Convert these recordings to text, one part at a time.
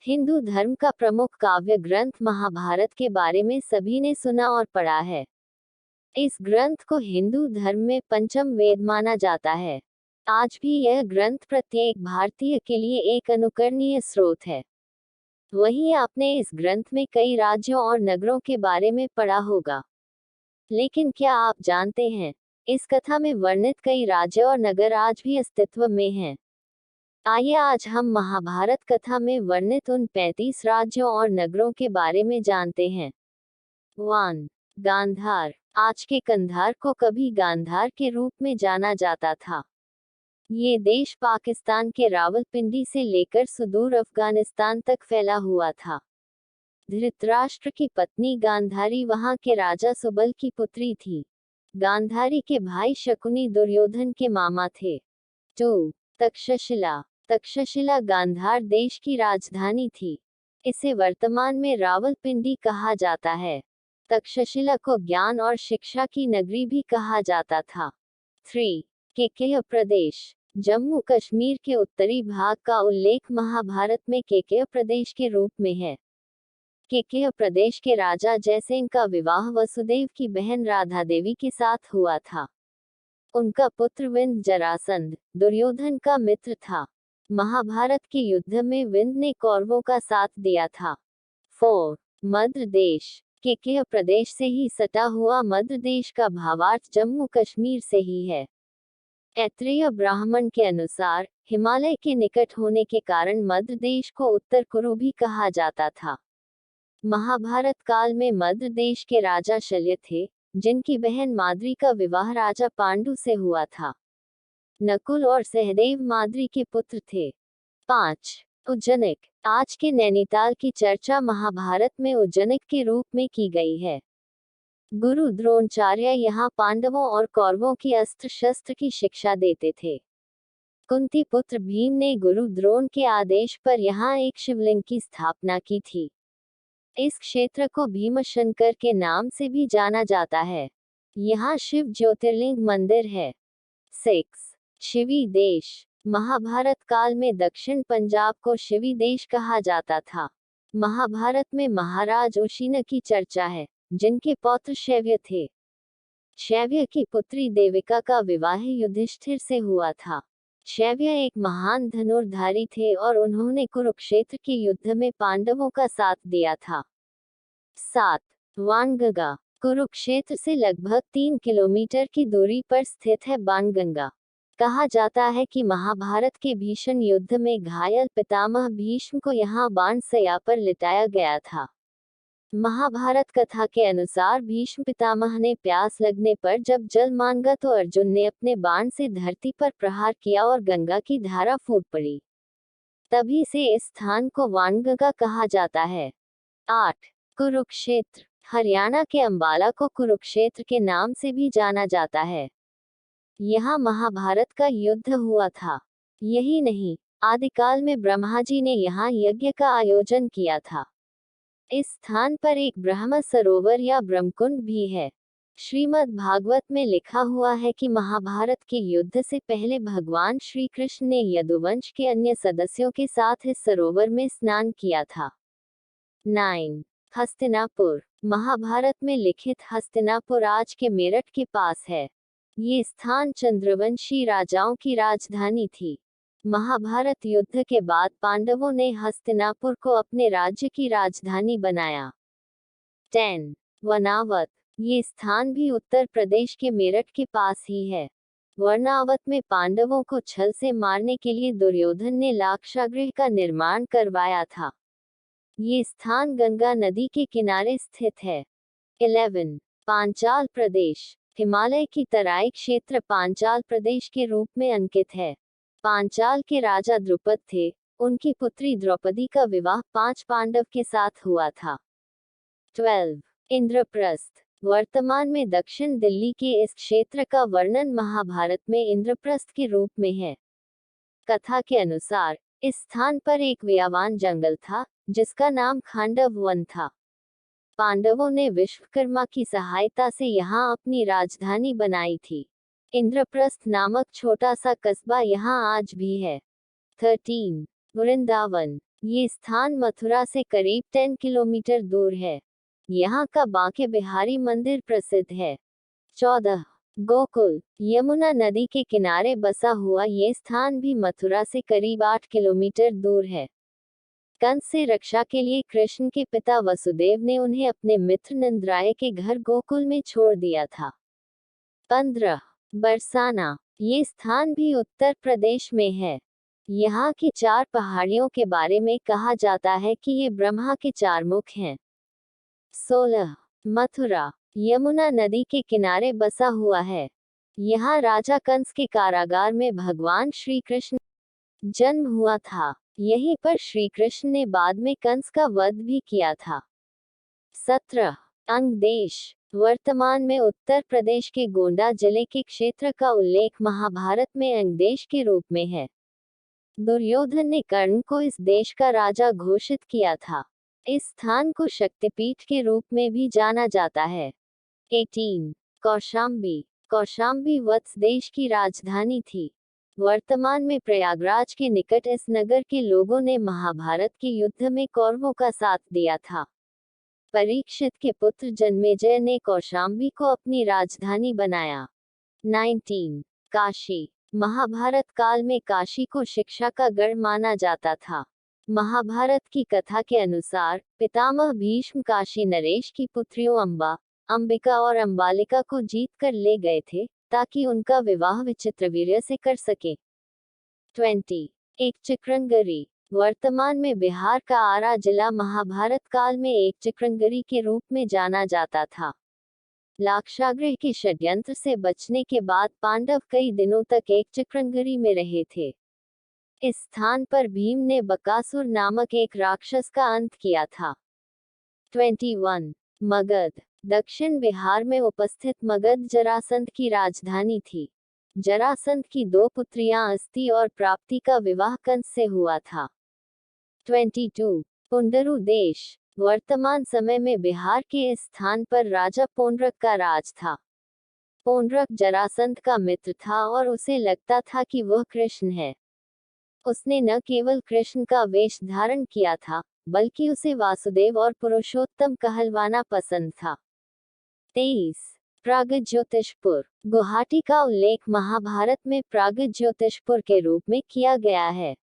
हिंदू धर्म का प्रमुख काव्य ग्रंथ महाभारत के बारे में सभी ने सुना और पढ़ा है। इस ग्रंथ को हिंदू धर्म में पंचम वेद माना जाता है। आज भी यह ग्रंथ प्रत्येक भारतीय के लिए एक अनुकरणीय स्रोत है। वहीं आपने इस ग्रंथ में कई राज्यों और नगरों के बारे में पढ़ा होगा, लेकिन क्या आप जानते हैं, इस कथा में वर्णित कई राज्य और नगर आज भी अस्तित्व में हैं। आइए आज हम महाभारत कथा में वर्णित उन 35 राज्यों और नगरों के बारे में जानते हैं। 1. गांधार। आज के कंधार को कभी गांधार के रूप में जाना जाता था। ये देश पाकिस्तान के रावलपिंडी से लेकर सुदूर अफगानिस्तान तक फैला हुआ था। धृतराष्ट्र की पत्नी गांधारी वहां के राजा सुबल की पुत्री थी। गांधारी के भाई शकुनी दुर्योधन के मामा थे। 2. तक्षशिला। तक्षशिला गांधार देश की राजधानी थी। इसे वर्तमान में रावलपिंडी कहा जाता है। तक्षशिला को ज्ञान और शिक्षा की नगरी भी कहा जाता था। 3. केकय प्रदेश। जम्मू कश्मीर के उत्तरी भाग का उल्लेख महाभारत में केकय प्रदेश के रूप में है। केकय प्रदेश के राजा जयसेन का विवाह वसुदेव की बहन राधा देवी के साथ हुआ था। उनका पुत्र विंध्य जरासंध दुर्योधन का मित्र था। महाभारत के युद्ध में विंध्य ने कौरवों का साथ दिया था। 4. मध्य देश। केकय प्रदेश से ही सटा हुआ मध्य देश का भावार्थ जम्मू कश्मीर से ही है। ऐत्रेय ब्राह्मण के अनुसार हिमालय के निकट होने के कारण मध्य देश को उत्तर कुरु भी कहा जाता था। महाभारत काल में मध्य देश के राजा शल्य थे, जिनकी बहन माद्री का विवाह राजा पांडु से हुआ था। नकुल और सहदेव माद्री के पुत्र थे। 5. उज्जनिक। आज के नैनीताल की चर्चा महाभारत में उज्जनिक के रूप में की गई है। गुरु द्रोणाचार्य यहाँ पांडवों और कौरवों की अस्त्र शस्त्र की शिक्षा देते थे। कुंती पुत्र भीम ने गुरु द्रोण के आदेश पर यहाँ एक शिवलिंग की स्थापना की थी। इस क्षेत्र को भीमशंकर के नाम से भी जाना जाता है। यहाँ शिव ज्योतिर्लिंग मंदिर है। 6. शिवी देश। महाभारत काल में दक्षिण पंजाब को शिवी देश कहा जाता था। महाभारत में महाराज उशीन की चर्चा है, जिनके पौत्र शैव्य थे। शैव्य की पुत्री देविका का विवाह युधिष्ठिर से हुआ था। शैव्य एक महान धनुर्धारी थे और उन्होंने कुरुक्षेत्र के युद्ध में पांडवों का साथ दिया था। 7. बाणगंगा। कुरुक्षेत्र से लगभग 3 किलोमीटर की दूरी पर स्थित है बाणगंगा। कहा जाता है कि महाभारत के भीषण युद्ध में घायल पितामह भीष्म को यहाँ बाणशैया पर लिटाया गया था। महाभारत कथा के अनुसार भीष्म पितामह ने प्यास लगने पर जब जल मांगा तो अर्जुन ने अपने बाण से धरती पर प्रहार किया और गंगा की धारा फूट पड़ी। तभी से इस स्थान को बाणगंगा कहा जाता है। 8. कुरुक्षेत्र। हरियाणा के अंबाला को कुरुक्षेत्र के नाम से भी जाना जाता है। यहाँ महाभारत का युद्ध हुआ था। यही नहीं, आदिकाल में ब्रह्मा जी ने यहाँ यज्ञ का आयोजन किया था। इस स्थान पर एक ब्रह्म सरोवर या ब्रह्मकुंड भी है। श्रीमद् भागवत में लिखा हुआ है कि महाभारत के युद्ध से पहले भगवान श्री कृष्ण ने यदुवंश के अन्य सदस्यों के साथ इस सरोवर में स्नान किया था। 9. हस्तिनापुर। महाभारत में लिखित हस्तिनापुर आज के मेरठ के पास है। ये स्थान चंद्रवंशी राजाओं की राजधानी थी। महाभारत युद्ध के बाद पांडवों ने हस्तिनापुर को अपने राज्य की राजधानी बनाया। 10. वर्णावत। ये स्थान भी उत्तर प्रदेश के मेरठ के पास ही है। वर्णावत में पांडवों को छल से मारने के लिए दुर्योधन ने लाक्षागृह का निर्माण करवाया था। ये स्थान गंगा नदी के किनारे स्थित है। 11. पांचाल प्रदेश। हिमालय की तराई क्षेत्र पांचाल प्रदेश के रूप में अंकित है। पांचाल के राजा द्रुपद थे। उनकी पुत्री द्रौपदी का विवाह 5 पांडव के साथ हुआ था। 12. इंद्रप्रस्थ। वर्तमान में दक्षिण दिल्ली के इस क्षेत्र का वर्णन महाभारत में इंद्रप्रस्थ के रूप में है। कथा के अनुसार इस स्थान पर एक व्यावान जंगल था, जिसका नाम खांडव वन था। पांडवों ने विश्वकर्मा की सहायता से यहाँ अपनी राजधानी बनाई थी। इंद्रप्रस्थ नामक छोटा सा कस्बा यहाँ आज भी है। 13. वृंदावन। ये स्थान मथुरा से करीब 10 किलोमीटर दूर है। यहाँ का बांके बिहारी मंदिर प्रसिद्ध है। 14 गोकुल। यमुना नदी के किनारे बसा हुआ ये स्थान भी मथुरा से करीब 8 किलोमीटर दूर है। कंस से रक्षा के लिए कृष्ण के पिता वसुदेव ने उन्हें अपने मित्र नंदराय के घर गोकुल में छोड़ दिया था। 15 बरसाना। ये स्थान भी उत्तर प्रदेश में है। यहाँ की 4 पहाड़ियों के बारे में कहा जाता है कि ये ब्रह्मा के 4 मुख हैं। 16 मथुरा। यमुना नदी के किनारे बसा हुआ है। यहाँ राजा कंस के कारागार में भगवान श्री कृष्ण जन्म हुआ था। यहीं पर श्री कृष्ण ने बाद में कंस का वध भी किया था। 17 अंग देश। वर्तमान में उत्तर प्रदेश के गोंडा जिले के क्षेत्र का उल्लेख महाभारत में अंग देश के रूप में है। दुर्योधन ने कर्ण को इस देश का राजा घोषित किया था। इस स्थान को शक्तिपीठ के रूप में भी जाना जाता है। 18 कौशाम्बी। कौशाम्बी वत्स देश की राजधानी थी। वर्तमान में प्रयागराज के निकट इस नगर के लोगों ने महाभारत के युद्ध में कौरवों का साथ दिया था। परीक्षित के पुत्र जन्मेजय ने कौशाम्बी को अपनी राजधानी बनाया। 19 काशी। महाभारत काल में काशी को शिक्षा का गढ़ माना जाता था। महाभारत की कथा के अनुसार पितामह भीष्म काशी नरेश की पुत्रियों अंबा, अंबिका और अंबालिका को जीत कर ले गए थे ताकि उनका विवाह विचित्रवीर्य से कर सके। 20 एक चिक्रंगरी। वर्तमान में बिहार का आरा जिला महाभारत काल में एक चिक्रंगरी के रूप में जाना जाता था। लाक्षागृह के षड्यंत्र से बचने के बाद पांडव कई दिनों तक एक चिक्रंगरी में रहे थे। इस स्थान पर भीम ने बकासुर नामक एक राक्षस का अंत किया था। 21 मगध। दक्षिण बिहार में उपस्थित मगध जरासंध की राजधानी थी। जरासंध की 2 पुत्रियां अस्ति और प्राप्ति का विवाह कंस से हुआ था। 22 पुंडरु देश। वर्तमान समय में बिहार के इस स्थान पर राजा पौंड्रक का राज था। पौंड्रक जरासंध का मित्र था और उसे लगता था कि वह कृष्ण है। उसने न केवल कृष्ण का वेश धारण किया था, बल्कि उसे वासुदेव और पुरुषोत्तम कहलवाना पसंद था। 23 प्रागज्योतिषपुर। गुवाहाटी का उल्लेख महाभारत में प्रागज्योतिषपुर के रूप में किया गया है।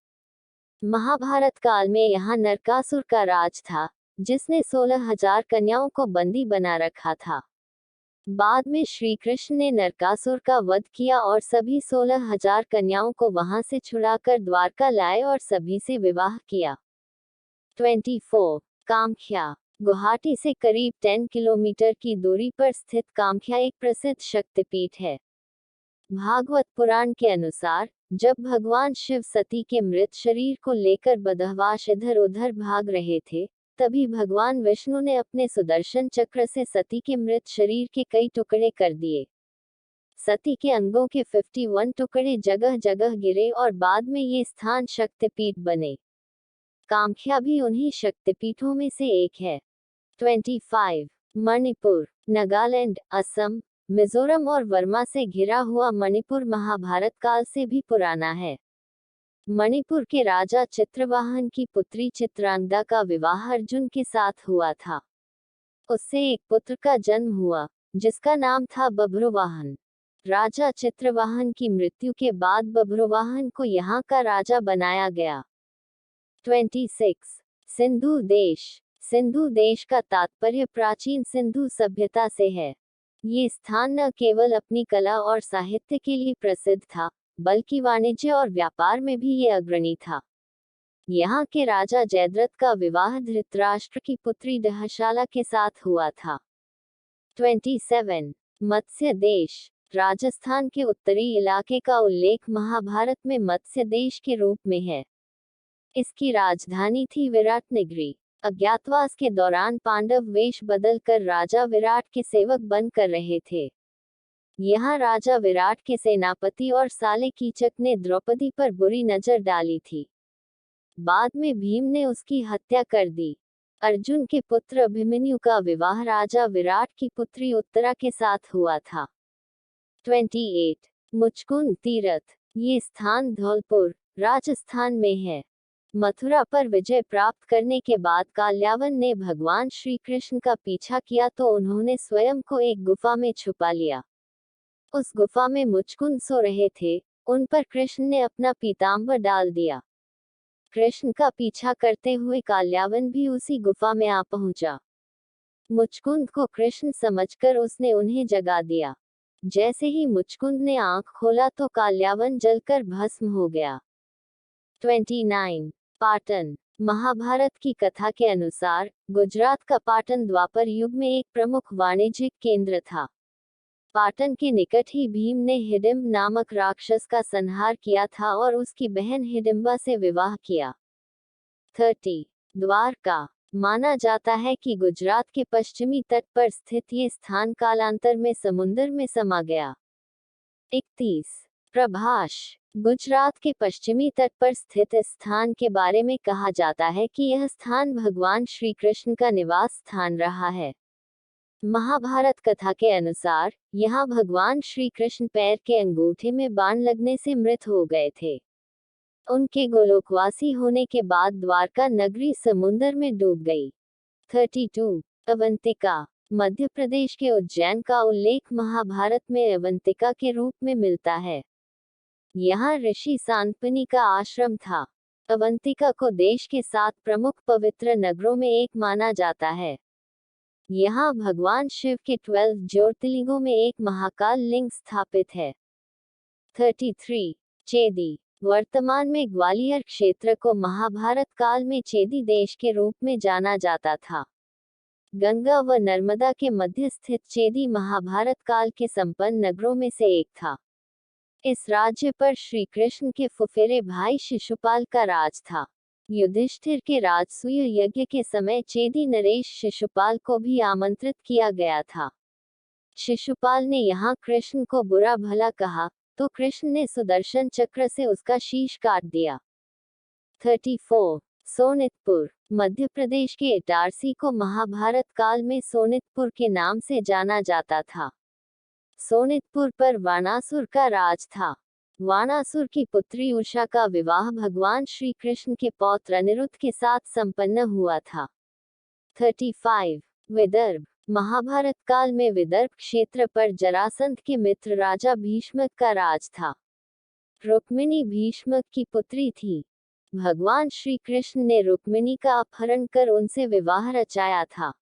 महाभारत काल में यहाँ नरकासुर का राज था, जिसने 16,000 कन्याओं को बंदी बना रखा था। बाद में श्री कृष्ण ने नरकासुर का वध किया और सभी 16,000 कन्याओं को वहां से छुड़ाकर द्वारका लाए और सभी से विवाह किया। 24 कामाख्या। गुवाहाटी से करीब 10 किलोमीटर की दूरी पर स्थित कामाख्या एक प्रसिद्ध शक्तिपीठ है। भागवत पुराण के अनुसार जब भगवान शिव सती के मृत शरीर को लेकर बदहवास इधर उधर भाग रहे थे, तभी भगवान विष्णु ने अपने सुदर्शन चक्र से सती के मृत शरीर के कई टुकड़े कर दिए। सती के अंगों के 51 टुकड़े जगह जगह गिरे और बाद में ये स्थान शक्तिपीठ बने। कामाख्या भी उन्हीं शक्तिपीठों में से एक है। 25 मणिपुर। नागालैंड, असम, मिजोरम और वर्मा से घिरा हुआ मणिपुर महाभारत काल से भी पुराना है। मणिपुर के राजा चित्रवाहन की पुत्री चित्रांगदा का विवाह अर्जुन के साथ हुआ था। उससे एक पुत्र का जन्म हुआ, जिसका नाम था बभ्रुवाहन। राजा चित्रवाहन की मृत्यु के बाद बभ्रुवाहन को यहाँ का राजा बनाया गया। 26 सिंधु देश। सिंधु देश का तात्पर्य प्राचीन सिंधु सभ्यता से है। ये स्थान न केवल अपनी कला और साहित्य के लिए प्रसिद्ध था, बल्कि वाणिज्य और व्यापार में भी ये अग्रणी था। यहाँ के राजा जयद्रथ का विवाह धृतराष्ट्र की पुत्री दहशाला के साथ हुआ था। 27 मत्स्य देश। राजस्थान के उत्तरी इलाके का उल्लेख महाभारत में मत्स्य देश के रूप में है। इसकी राजधानी थी विराटनगरी। अज्ञातवास के दौरान पांडव वेश बदलकर राजा विराट के सेवक बन कर रहे थे। यहाँ राजा विराट के सेनापति और साले कीचक ने द्रौपदी पर बुरी नजर डाली थी। बाद में भीम ने उसकी हत्या कर दी। अर्जुन के पुत्र अभिमन्यु का विवाह राजा विराट की पुत्री उत्तरा के साथ हुआ था। 28 मुचकुंद तीर्थ। ये स्थान धौलपुर, राजस्थान में है। मथुरा पर विजय प्राप्त करने के बाद काल्यावन ने भगवान श्री कृष्ण का पीछा किया तो उन्होंने स्वयं को एक गुफा में छुपा लिया। उस गुफा में मुचकुंद सो रहे थे, उन पर कृष्ण ने अपना पीतांबर डाल दिया। कृष्ण का पीछा करते हुए काल्यावन भी उसी गुफा में आ पहुंचा। मुचकुंद को कृष्ण समझकर उसने उन्हें जगा दिया। जैसे ही मुचकुंद ने आंख खोला तो काल्यावन जलकर भस्म हो गया। 29 पाटन। महाभारत की कथा के अनुसार गुजरात का पाटन द्वापर युग में एक प्रमुख वाणिज्यिक केंद्र था। पाटन के निकट ही भीम ने हिडिंब नामक राक्षस का संहार किया था और उसकी बहन हिडिंबा से विवाह किया। 30 द्वारका। माना जाता है कि गुजरात के पश्चिमी तट पर स्थित ये स्थान कालांतर में समुद्र में समा गया। 31 प्रभाष। गुजरात के पश्चिमी तट पर स्थित इस स्थान के बारे में कहा जाता है कि यह स्थान भगवान श्री कृष्ण का निवास स्थान रहा है। महाभारत कथा के अनुसार यहाँ भगवान श्री कृष्ण पैर के अंगूठे में बाण लगने से मृत हो गए थे। उनके गोलोकवासी होने के बाद द्वारका नगरी समुद्र में डूब गई। 32 अवंतिका। मध्य प्रदेश के उज्जैन का उल्लेख महाभारत में अवंतिका के रूप में मिलता है। यहाँ ऋषि सांतपनी का आश्रम था। अवंतिका को देश के 7 प्रमुख पवित्र नगरों में एक माना जाता है। यहाँ भगवान शिव के 12 ज्योतिर्लिंगों में एक महाकाल लिंग स्थापित है। 33 चेदी। वर्तमान में ग्वालियर क्षेत्र को महाभारत काल में चेदी देश के रूप में जाना जाता था। गंगा व नर्मदा के मध्य स्थित चेदी महाभारत काल के संपन्न नगरों में से एक था। इस राज्य पर श्री कृष्ण के फुफेरे भाई शिशुपाल का राज था। युधिष्ठिर के राजसूय यज्ञ के समय चेदी नरेश शिशुपाल को भी आमंत्रित किया गया था। शिशुपाल ने यहाँ कृष्ण को बुरा भला कहा तो कृष्ण ने सुदर्शन चक्र से उसका शीश काट दिया। 34 सोनितपुर। मध्य प्रदेश के इटारसी को महाभारत काल में सोनितपुर के नाम से जाना जाता था। सोनितपुर पर वाणासुर का राज था। वाणासुर की पुत्री उषा का विवाह भगवान श्री कृष्ण के पौत्र अनिरुद्ध के साथ संपन्न हुआ था। 35 विदर्भ। महाभारत काल में विदर्भ क्षेत्र पर जरासंध के मित्र राजा भीष्मक का राज था। रुक्मिणी भीष्मक की पुत्री थी। भगवान श्री कृष्ण ने रुक्मिणी का अपहरण कर उनसे विवाह रचाया था।